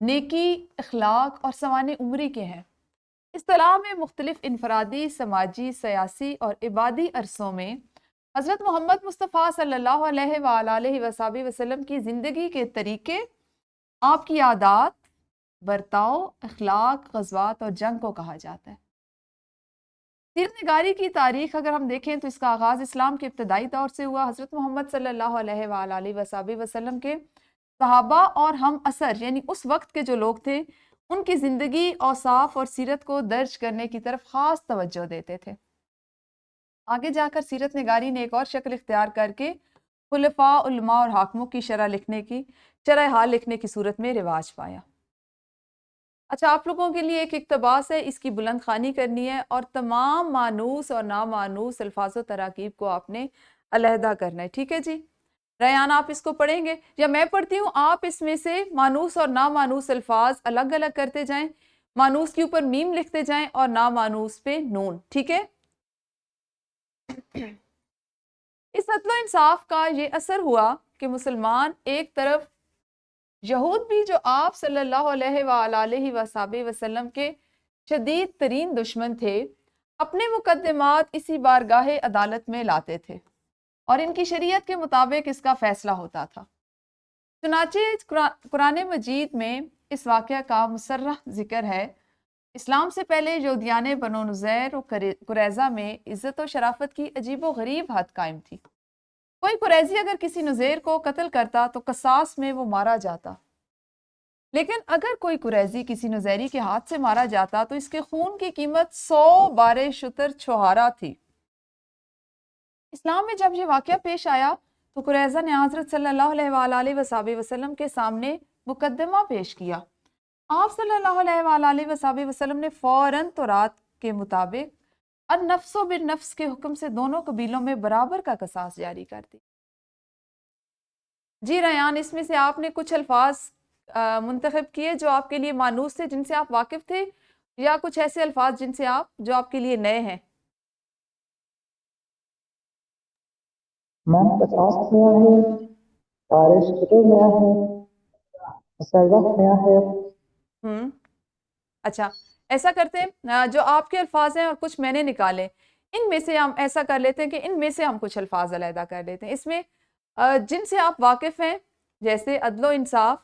نیکی، اخلاق اور سوانح عمری کے ہیں۔ اصطلاح میں مختلف انفرادی، سماجی، سیاسی اور عبادی عرصوں میں حضرت محمد مصطفیٰ صلی اللہ علیہ وآلہ وصحبہ وسلم کی زندگی کے طریقے، آپ کی عادات، برتاؤ، اخلاق، غزوات اور جنگ کو کہا جاتا ہے۔ سیرت نگاری کی تاریخ اگر ہم دیکھیں تو اس کا آغاز اسلام کے ابتدائی دور سے ہوا۔ حضرت محمد صلی اللہ علیہ وآلہ وصحبہ وسلم کے صحابہ اور ہم اثر یعنی اس وقت کے جو لوگ تھے، ان کی زندگی، اوصاف اور سیرت کو درج کرنے کی طرف خاص توجہ دیتے تھے۔ آگے جا کر سیرت نگاری نے ایک اور شکل اختیار کر کے خلفاء، علماء اور حاکموں کی شرح حال لکھنے کی صورت میں رواج پایا۔ اچھا، آپ لوگوں کے لیے ایک اقتباس ہے، اس کی بلند خوانی کرنی ہے اور تمام مانوس اور نامانوس الفاظ و تراکیب کو آپ نے علیحدہ کرنا ہے، ٹھیک ہے جی؟ ریان آپ اس کو پڑھیں گے یا میں پڑھتی ہوں؟ آپ اس میں سے مانوس اور نامانوس الفاظ الگ الگ کرتے جائیں، مانوس کے اوپر میم لکھتے جائیں اور نامانوس پہ نون، ٹھیک ہے؟ اس عدل و انصاف کا یہ اثر ہوا کہ مسلمان ایک طرف، یہود بھی جو آپ صلی اللہ علیہ وآلہ وصحبہ وسلم کے شدید ترین دشمن تھے، اپنے مقدمات اسی بارگاہ عدالت میں لاتے تھے اور ان کی شریعت کے مطابق اس کا فیصلہ ہوتا تھا۔ چنانچہ قرآن مجید میں اس واقعہ کا مصرح ذکر ہے۔ اسلام سے پہلے یہودیان بنو نذیر و قریظہ میں عزت و شرافت کی عجیب و غریب حد قائم تھی۔ کوئی قریظی اگر کسی نذیر کو قتل کرتا تو قصاص میں وہ مارا جاتا، لیکن اگر کوئی قریظی کسی نذیری کے ہاتھ سے مارا جاتا تو اس کے خون کی قیمت 100 بارے شتر چھوہارا تھی۔ اسلام میں جب یہ واقعہ پیش آیا تو قریظہ نے حضرت صلی اللہ علیہ وآلہ وصحبہ وسلم کے سامنے مقدمہ پیش کیا۔ آپ صلی اللہ علیہ وآلہ وصحبہ وسلم نے فوراً تورات کے مطابق النفس بالنفس کے حکم سے دونوں قبیلوں میں برابر کا قصاص جاری کر دی۔ جی ریان، اس میں سے آپ نے کچھ الفاظ منتخب کیے جو آپ کے لیے مانوس تھے، جن سے آپ واقف تھے، یا کچھ ایسے الفاظ جو آپ کے لیے نئے ہیں؟ من قصاص نیا ہے، بارش شکر نیا ہے، مسرح نیا ہے۔ اچھا، ایسا کرتے ہیں، جو آپ کے الفاظ ہیں اور کچھ میں نے نکالے، ان میں سے ہم ایسا کر لیتے ہیں کہ ان میں سے ہم کچھ الفاظ علیحدہ کر لیتے ہیں۔ اس میں جن سے آپ واقف ہیں، جیسے عدل و انصاف،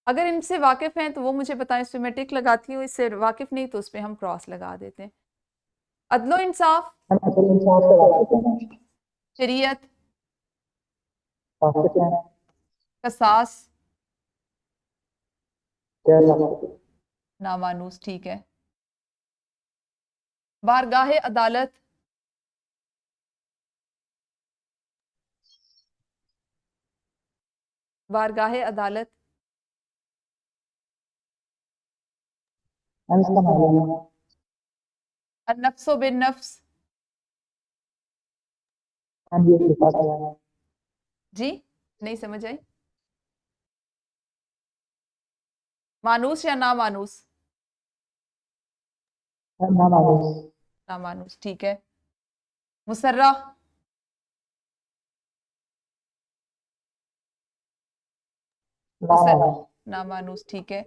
اگر ان سے واقف ہیں تو وہ مجھے بتائیں، اس پہ میں ٹک لگاتی ہوں، اس سے واقف نہیں تو اس پہ ہم کراس لگا دیتے ہیں۔ عدل و انصاف، شریعت، قصاص، نامانوس، ٹھیک ہے۔ بارگاہ عدالت، بارگاہ عدالت، النفس بالنفس، جی نہیں سمجھ آئی؟ مانوس یا نامانوس؟ نامانوس، ٹھیک ہے۔ مسرح، نامانوس، ٹھیک ہے۔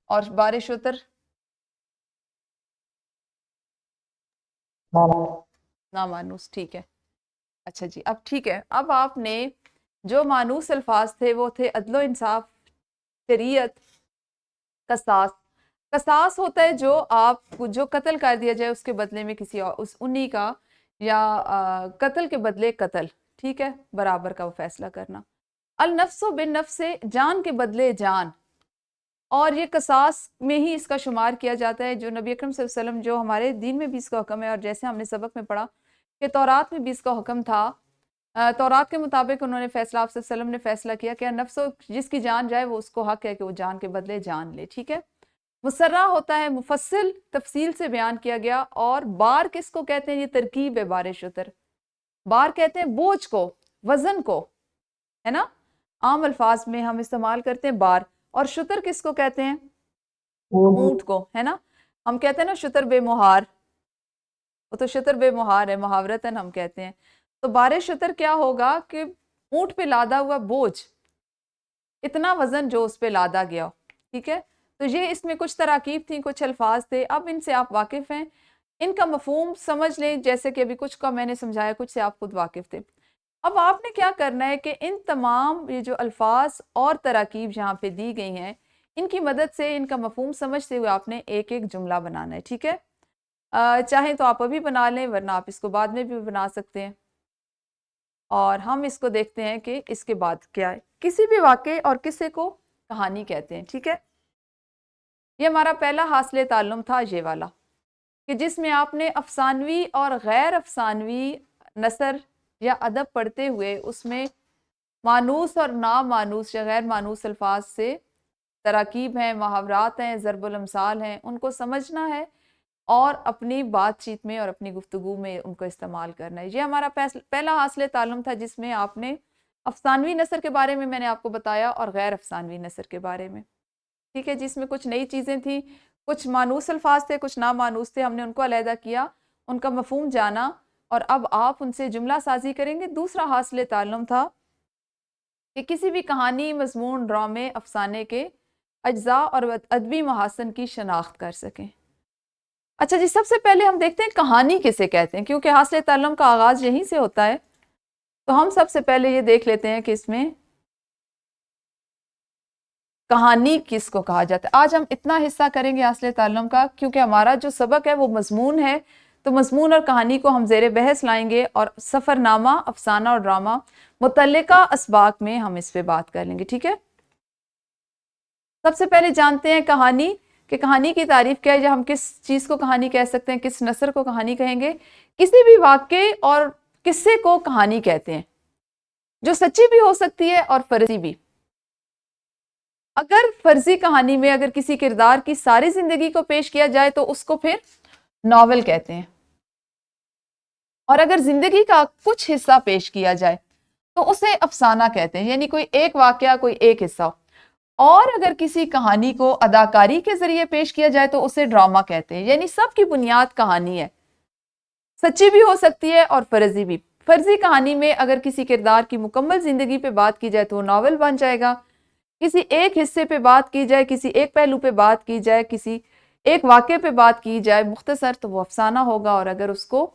اور بار شتر، نامانوس، ٹھیک ہے۔ اچھا جی، اب ٹھیک ہے، اب آپ نے جو مانوس الفاظ تھے وہ تھے عدل و انصاف، شریعت، قصاص۔ قصاص ہوتا ہے جو قتل کر دیا جائے اس کے بدلے میں کسی اور انہی کا، یا قتل کے بدلے قتل، ٹھیک ہے، برابر کا وہ فیصلہ کرنا۔ النفس بالنفس سے جان کے بدلے جان، اور یہ قصاص میں ہی اس کا شمار کیا جاتا ہے، جو نبی اکرم صلی اللہ علیہ وسلم، جو ہمارے دین میں بھی اس کا حکم ہے، اور جیسے ہم نے سبق میں پڑھا کہ تورات میں بھی اس کا حکم تھا۔ تورات کے مطابق انہوں نے فیصلہ، آپ صلی اللہ علیہ وسلم نے فیصلہ کیا کہ نفس جس کی جان جائے وہ اس کو حق ہے کہ وہ جان کے بدلے جان لے، ٹھیک ہے۔ مسرح ہوتا ہے مفصل تفصیل سے بیان کیا گیا، اور بار کس کو کہتے ہیں؟ یہ ترکیب ہے بار شتر۔ بار کہتے ہیں بوجھ کو، وزن کو، ہے نا، عام الفاظ میں ہم استعمال کرتے ہیں بار۔ اور شتر کس کو کہتے ہیں؟ اونٹ کو، ہے نا، ہم کہتے ہیں نا شتر بے مہار، وہ تو شتر بے مہار ہے، محاورتاً ہم کہتے ہیں۔ تو بار شتر کیا ہوگا کہ اونٹ پہ لادا ہوا بوجھ، اتنا وزن جو اس پہ لادا گیا ہو. ٹھیک ہے, تو یہ اس میں کچھ تراکیب تھیں, کچھ الفاظ تھے, اب ان سے آپ واقف ہیں, ان کا مفہوم سمجھ لیں, جیسے کہ ابھی کچھ کا میں نے سمجھایا, کچھ سے آپ خود واقف تھے. اب آپ نے کیا کرنا ہے کہ ان تمام یہ جو الفاظ اور تراکیب یہاں پہ دی گئی ہیں, ان کی مدد سے ان کا مفہوم سمجھتے ہوئے آپ نے ایک ایک جملہ بنانا ہے. ٹھیک ہے, چاہیں تو آپ ابھی بنا لیں, ورنہ آپ اس کو بعد میں بھی بنا سکتے ہیں. اور ہم اس کو دیکھتے ہیں کہ اس کے بعد کیا ہے. کسی بھی واقعے اور قصے کو کہانی کہتے ہیں. ٹھیک ہے, یہ ہمارا پہلا حاصل تعلم تھا, یہ والا, کہ جس میں آپ نے افسانوی اور غیر افسانوی نثر یا ادب پڑھتے ہوئے اس میں مانوس اور نامانوس یا غیر مانوس الفاظ سے تراکیب ہیں, محاورات ہیں, ضرب الامثال ہیں, ان کو سمجھنا ہے اور اپنی بات چیت میں اور اپنی گفتگو میں ان کو استعمال کرنا ہے. یہ ہمارا پہلا حاصل تعلم تھا, جس میں آپ نے افسانوی نثر کے بارے میں نے آپ کو بتایا اور غیر افسانوی نثر کے بارے میں. ٹھیک ہے, جس میں کچھ نئی چیزیں تھیں, کچھ مانوس الفاظ تھے, کچھ نامانوس تھے, ہم نے ان کو علیحدہ کیا, ان کا مفہوم جانا, اور اب آپ ان سے جملہ سازی کریں گے. دوسرا حاصل تعلم تھا کہ کسی بھی کہانی, مضمون, ڈرامے, افسانے کے اجزاء اور ادبی محاسن کی شناخت کر سکیں. اچھا جی, سب سے پہلے ہم دیکھتے ہیں کہانی کسے کہتے ہیں, کیونکہ حاصل تعلم کا آغاز یہیں سے ہوتا ہے. تو ہم سب سے پہلے یہ دیکھ لیتے ہیں کہ اس میں کہانی کس کو کہا جاتا ہے. آج ہم اتنا حصہ کریں گے حاصل تعلم کا, کیونکہ ہمارا جو سبق ہے وہ مضمون ہے, تو مضمون اور کہانی کو ہم زیر بحث لائیں گے, اور سفر نامہ, افسانہ اور ڈرامہ متعلقہ اسباق میں ہم اس پہ بات کر لیں گے. ٹھیک ہے, سب سے پہلے جانتے ہیں کہانی, کہ کہانی کی تعریف کیا ہے, یا ہم کس چیز کو کہانی کہہ سکتے ہیں, کس نثر کو کہانی کہیں گے. کسی بھی واقعے اور قصے کو کہانی کہتے ہیں, جو سچی بھی ہو سکتی ہے اور فرضی بھی. اگر فرضی کہانی میں اگر کسی کردار کی ساری زندگی کو پیش کیا جائے تو اس کو پھر ناول کہتے ہیں, اور اگر زندگی کا کچھ حصہ پیش کیا جائے تو اسے افسانہ کہتے ہیں, یعنی کوئی ایک واقعہ, کوئی ایک حصہ. اور اگر کسی کہانی کو اداکاری کے ذریعے پیش کیا جائے تو اسے ڈرامہ کہتے ہیں. یعنی سب کی بنیاد کہانی ہے, سچی بھی ہو سکتی ہے اور فرضی بھی. فرضی کہانی میں اگر کسی کردار کی مکمل زندگی پہ بات کی جائے تو وہ ناول بن جائے گا. کسی ایک حصے پہ بات کی جائے, کسی ایک پہلو پہ بات کی جائے, کسی ایک واقعے پہ بات کی جائے مختصر, تو وہ افسانہ ہوگا. اور اگر اس کو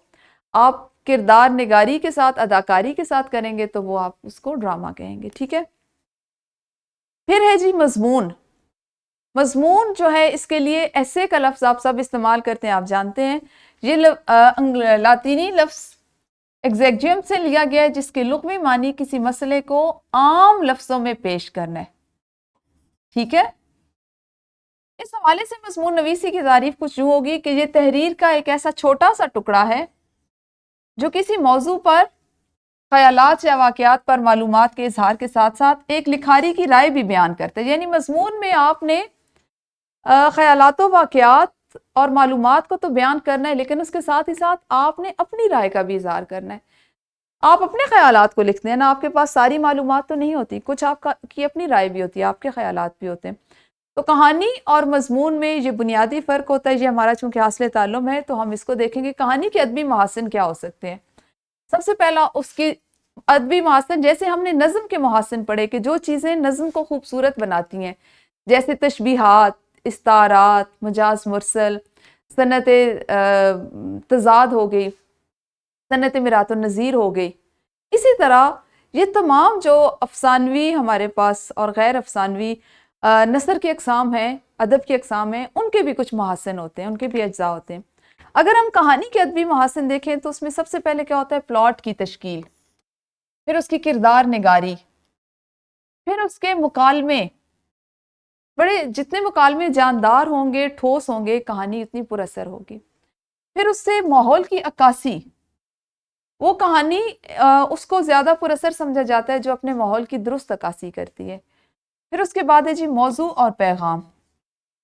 آپ کردار نگاری کے ساتھ, اداکاری کے ساتھ کریں گے تو وہ آپ اس کو ڈرامہ کہیں گے. ٹھیک ہے, پھر ہے جی مضمون. مضمون جو ہے, اس کے لیے ایسے کا لفظ آپ سب استعمال کرتے ہیں, آپ جانتے ہیں. یہ لاطینی لفظ ایگزیکٹیم سے لیا گیا ہے, جس کے لغوی معنی کسی مسئلے کو عام لفظوں میں پیش کرنا ہے. ٹھیک ہے, اس حوالے سے مضمون نویسی کی تعریف کچھ یوں ہوگی کہ یہ تحریر کا ایک ایسا چھوٹا سا ٹکڑا ہے جو کسی موضوع پر خیالات یا واقعات پر معلومات کے اظہار کے ساتھ ساتھ ایک لکھاری کی رائے بھی بیان کرتا ہے. یعنی مضمون میں آپ نے خیالات و واقعات اور معلومات کو تو بیان کرنا ہے, لیکن اس کے ساتھ ہی ساتھ آپ نے اپنی رائے کا بھی اظہار کرنا ہے. آپ اپنے خیالات کو لکھتے ہیں نا, آپ کے پاس ساری معلومات تو نہیں ہوتی, کچھ آپ کی اپنی رائے بھی ہوتی ہے, آپ کے خیالات بھی ہوتے ہیں. تو کہانی اور مضمون میں یہ بنیادی فرق ہوتا ہے. یہ ہمارا چونکہ حاصل تعلم ہے تو ہم اس کو دیکھیں گے کہانی کے ادبی محاسن کیا ہو سکتے ہیں. سب سے پہلا اس کی ادبی محاسن, جیسے ہم نے نظم کے محاسن پڑھے کہ جو چیزیں نظم کو خوبصورت بناتی ہیں, جیسے تشبیہات, استعارات, مجاز مرسل, صنعت تضاد ہو گئی, صنعت مرات النظیر ہو گئی. اسی طرح یہ تمام جو افسانوی ہمارے پاس اور غیر افسانوی نثر کی اقسام ہیں, ادب کی اقسام ہیں, ان کے بھی کچھ محاسن ہوتے ہیں, ان کے بھی اجزاء ہوتے ہیں. اگر ہم کہانی کے ادبی محاسن دیکھیں تو اس میں سب سے پہلے کیا ہوتا ہے, پلاٹ کی تشکیل, پھر اس کی کردار نگاری, پھر اس کے مکالمے. بڑے جتنے مکالمے جاندار ہوں گے, ٹھوس ہوں گے, کہانی اتنی پر اثر ہوگی. پھر اس سے ماحول کی عکاسی, وہ کہانی اس کو زیادہ پر اثر سمجھا جاتا ہے جو اپنے ماحول کی درست عکاسی کرتی ہے. پھر اس کے بعد ہے جی موضوع اور پیغام.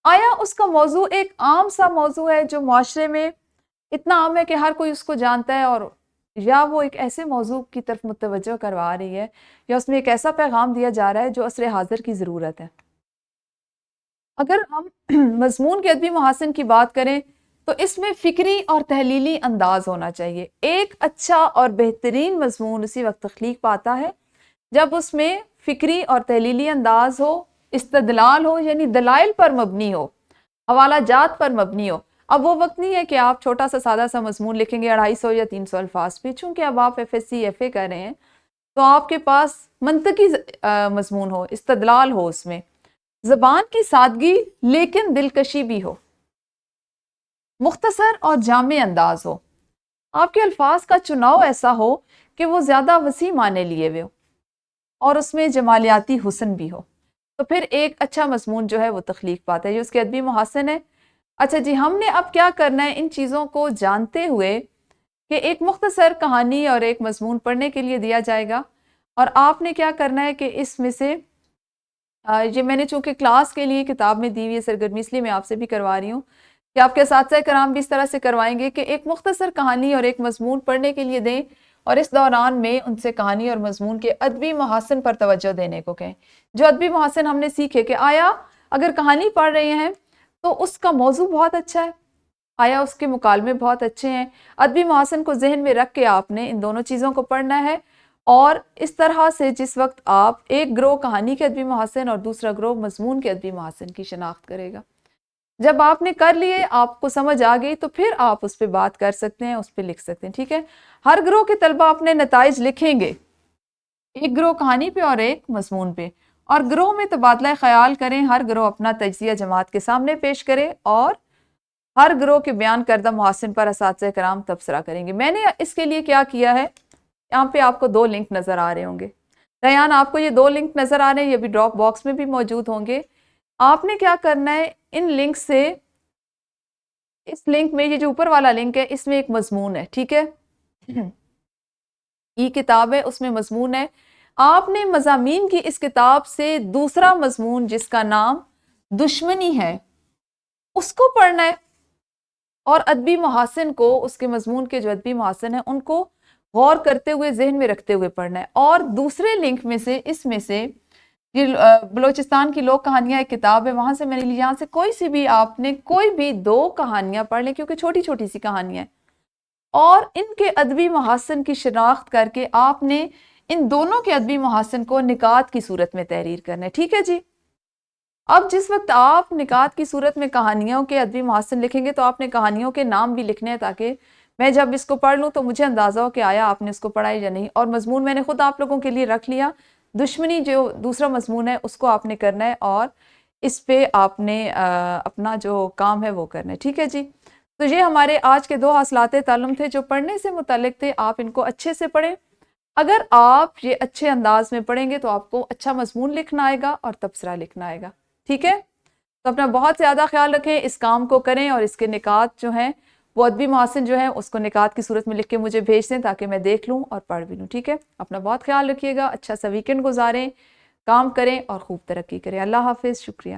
آیا اس کا موضوع ایک عام سا موضوع ہے جو معاشرے میں اتنا عام ہے کہ ہر کوئی اس کو جانتا ہے, اور یا وہ ایک ایسے موضوع کی طرف متوجہ کروا رہی ہے, یا اس میں ایک ایسا پیغام دیا جا رہا ہے جو عصر حاضر کی ضرورت ہے. اگر ہم مضمون کے ادبی محاسن کی بات کریں تو اس میں فکری اور تحلیلی انداز ہونا چاہیے. ایک اچھا اور بہترین مضمون اسی وقت تخلیق پاتا ہے جب اس میں فکری اور تحلیلی انداز ہو، استدلال ہو یعنی دلائل پر مبنی ہو، حوالہ جات پر مبنی ہو۔ اب وہ وقت نہیں ہے کہ آپ چھوٹا سا سادہ سا مضمون لکھیں گے 250 یا 300 الفاظ پہ، چونکہ اب آپ FSc FA کر رہے ہیں تو آپ کے پاس منطقی مضمون ہو، استدلال ہو، اس میں زبان کی سادگی لیکن دلکشی بھی ہو، مختصر اور جامع انداز ہو، آپ کے الفاظ کا چناؤ ایسا ہو کہ وہ زیادہ وسیع معنی لیے ہوئے ہو اور اس میں جمالیاتی حسن بھی ہو، تو پھر ایک اچھا مضمون جو ہے وہ تخلیق پاتا ہے، یہ اس کے ادبی محاسن ہے۔ اچھا جی، ہم نے اب کیا کرنا ہے ان چیزوں کو جانتے ہوئے کہ ایک مختصر کہانی اور ایک مضمون پڑھنے کے لیے دیا جائے گا، اور آپ نے کیا کرنا ہے کہ اس میں سے یہ میں نے چونکہ کلاس کے لیے کتاب میں دی ہوئی ہے سرگرمی، اس لیے میں آپ سے بھی کروا رہی ہوں کہ آپ کے اساتذہ کرام بھی اس طرح سے کروائیں گے کہ ایک مختصر کہانی اور ایک مضمون پڑھنے کے لیے دیں، اور اس دوران میں ان سے کہانی اور مضمون کے ادبی محاسن پر توجہ دینے کو کہیں۔ جو ادبی محاسن ہم نے سیکھے کہ آیا اگر کہانی پڑھ رہے ہیں تو اس کا موضوع بہت اچھا ہے، آیا اس کے مکالمے بہت اچھے ہیں، ادبی محاسن کو ذہن میں رکھ کے آپ نے ان دونوں چیزوں کو پڑھنا ہے، اور اس طرح سے جس وقت آپ ایک گروہ کہانی کے ادبی محاسن اور دوسرا گروہ مضمون کے ادبی محاسن کی شناخت کرے گا۔ جب آپ نے کر لیے، آپ کو سمجھ آ گئی، تو پھر آپ اس پہ بات کر سکتے ہیں، اس پہ لکھ سکتے ہیں، ٹھیک ہے۔ ہر گروہ کے طلبہ اپنے نتائج لکھیں گے، ایک گروہ کہانی پہ اور ایک مضمون پہ، اور گروہ میں تبادلہ خیال کریں، ہر گروہ اپنا تجزیہ جماعت کے سامنے پیش کرے اور ہر گروہ کے بیان کردہ محاسن پر اساتذہ کرام تبصرہ کریں گے۔ میں نے اس کے لیے کیا کیا ہے، یہاں پہ آپ کو 2 لنک نظر آ رہے ہوں گے، ریان آپ کو یہ 2 لنک نظر آ رہے ہیں، یہ بھی ڈراپ باکس میں بھی موجود ہوں گے۔ آپ نے کیا کرنا ہے، ان لنک سے، اس لنک میں یہ جو اوپر والا لنک ہے اس میں ایک مضمون ہے، ٹھیک ہے، یہ کتاب ہے اس میں مضمون ہے، آپ نے مضامین کی اس کتاب سے دوسرا مضمون جس کا نام دشمنی ہے اس کو پڑھنا ہے، اور ادبی محاسن کو، اس کے مضمون کے جو ادبی محاسن ہیں ان کو غور کرتے ہوئے ذہن میں رکھتے ہوئے پڑھنا ہے۔ اور دوسرے لنک میں سے، اس میں سے یہ بلوچستان کی لوک کہانیاں ایک کتاب ہے، وہاں سے میں نے لی، یہاں سے کوئی سی بھی آپ نے کوئی بھی 2 کہانیاں پڑھ لیں، کیونکہ چھوٹی چھوٹی سی کہانیاں ہیں، اور ان کے ادبی محاسن کی شناخت کر کے آپ نے ان دونوں کے ادبی محاسن کو نکات کی صورت میں تحریر کرنا ہے، ٹھیک ہے جی۔ اب جس وقت آپ نکات کی صورت میں کہانیوں کے ادبی محاسن لکھیں گے تو آپ نے کہانیوں کے نام بھی لکھنے ہیں، تاکہ میں جب اس کو پڑھ لوں تو مجھے اندازہ ہو کہ آیا آپ نے اس کو پڑھا ہے یا نہیں۔ اور مضمون میں نے خود آپ لوگوں کے لیے رکھ لیا، دشمنی جو دوسرا مضمون ہے اس کو آپ نے کرنا ہے، اور اس پہ آپ نے اپنا جو کام ہے وہ کرنا ہے، ٹھیک ہے جی۔ تو یہ ہمارے آج کے 2 حاصلات تعلم تھے جو پڑھنے سے متعلق تھے، آپ ان کو اچھے سے پڑھیں۔ اگر آپ یہ اچھے انداز میں پڑھیں گے تو آپ کو اچھا مضمون لکھنا آئے گا اور تبصرہ لکھنا آئے گا، ٹھیک ہے۔ تو اپنا بہت زیادہ خیال رکھیں، اس کام کو کریں، اور اس کے نکات جو ہیں وہ ادبی محاسن جو ہیں اس کو نکات کی صورت میں لکھ کے مجھے بھیج دیں تاکہ میں دیکھ لوں اور پڑھ بھی لوں، ٹھیک ہے۔ اپنا بہت خیال رکھیے گا، اچھا سا ویکنڈ گزاریں، کام کریں اور خوب ترقی کریں۔ اللہ حافظ، شکریہ۔